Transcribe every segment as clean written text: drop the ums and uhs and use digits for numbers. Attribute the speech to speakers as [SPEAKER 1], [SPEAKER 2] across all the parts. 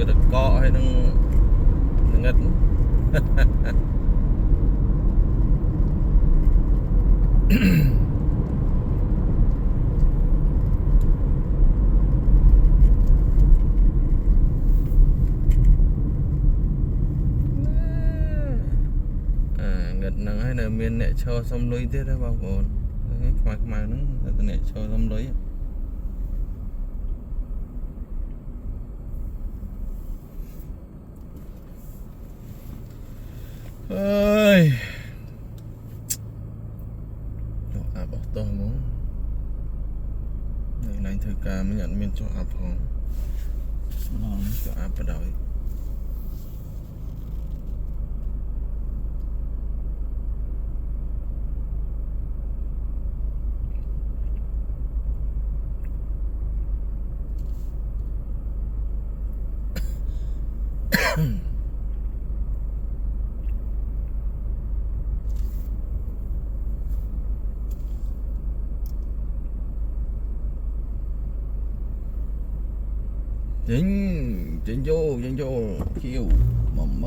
[SPEAKER 1] វាទៅកកហើយនឹងងឹតងឹតហ្នឹងហើយនៅមានអ្នកឈរសុំលុយទៀតទេបងប្អូនខ្មៅហ្នឹងតែអ្នកឈរសុំលុយអើយចុះអាប់អស់តោះហ្មងថ្ងៃធ្វើការមិញអត់មានចុះអាប់ផងចុះអាប់បដ ாய் Chính vô kêu mầm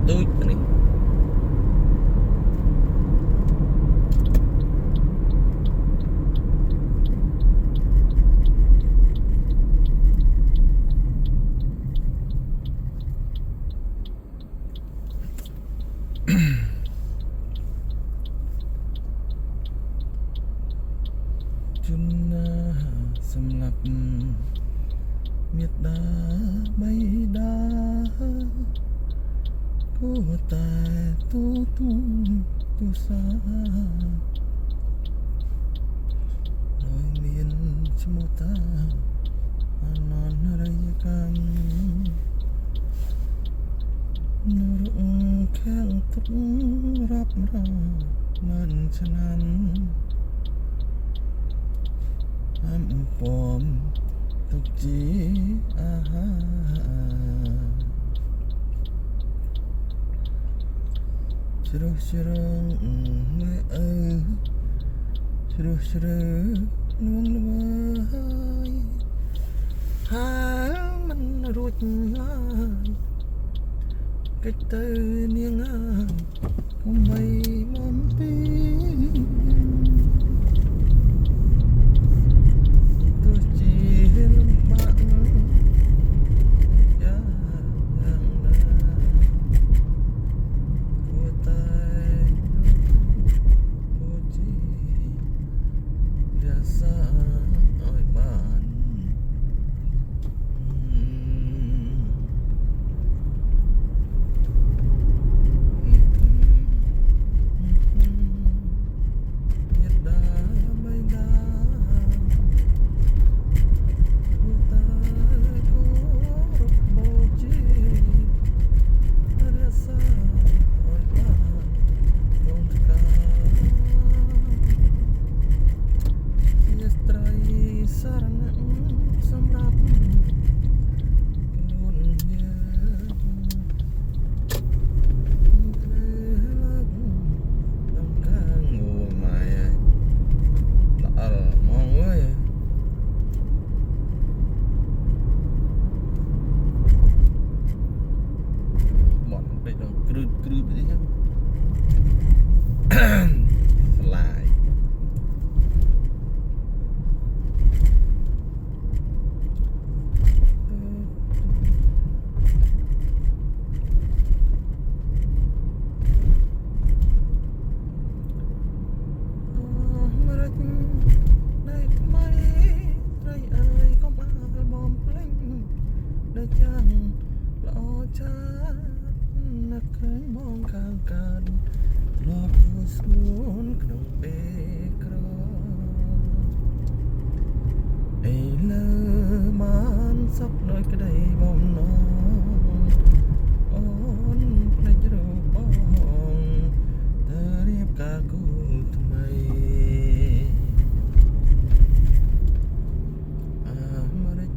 [SPEAKER 1] túi này Chuna semlap miệt đá bay đá cô tài tu sa đôi miền chimo ta non rây căng nụ khang thức rap ra man chanan am pom tục chi aha Sirang mẹ ơi Sirang nuông lơi Há mình ruột lại Cách tới niêng ai Không bay mong tin Tôi chỉ lòng bạn đã chẳng lo chát nắc cái mong càng càng lọt vô xuốngក្នុងពេលក្រអីលើបានសុខដោយក្តីបំណងអូនភ្លេចរូបបងទៅរៀបការគូថ្មីអារិច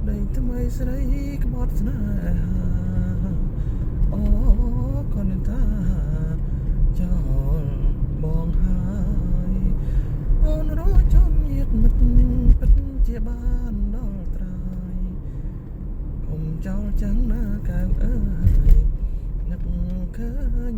[SPEAKER 1] ដីថ្មីស្រីក្បត់ស្នេហាអូកូនតាចោលបងហើយអូនរកចំញាតមិត្តពិតជាបានដល់ត្រើយកុំចោលចាំងណាកៅអើយនឹកឃើញ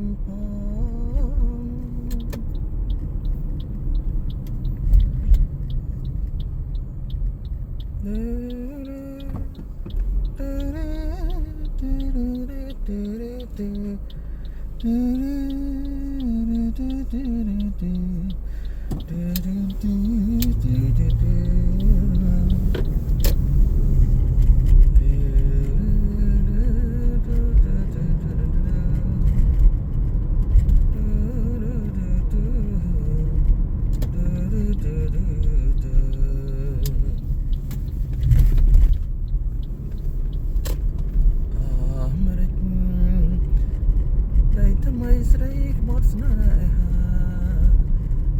[SPEAKER 1] ស្រីក្បត់ស្នេហា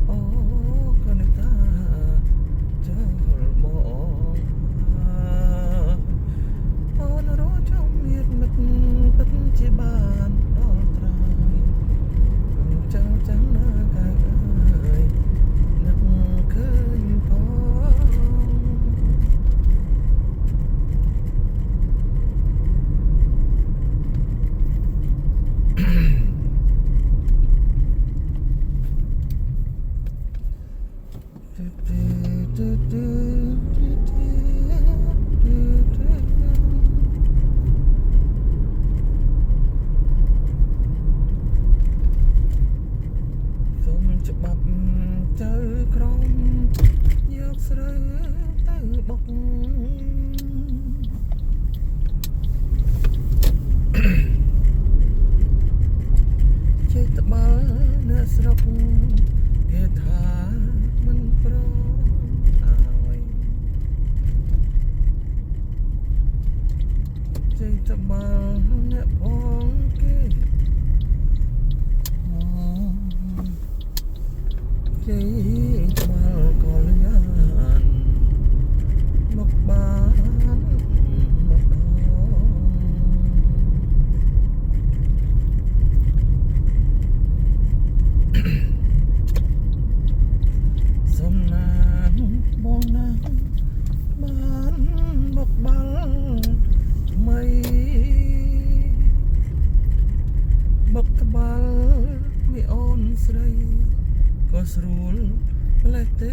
[SPEAKER 1] អូកូនតាចោលបងអូនរកចំញាតមិត្តពិតជាបានដល់ត្រើយកុំចោលចាំងណាកៅអើយនឹកឃើញច្បាប់ចៅក្រមយកស្រូវទៅបុកចេះត្បាល់អ្នកស្រុកគេថាមិនព្រមឲ្យចេះត្បាល់អ្នកបងគេចេះត្បាល់កលយានមកបានមកសំណាងបងណាបានមកបាល់ថ្មីមកត្បាល់មីអូនស្រីក៏ស្រួលផ្លែទេ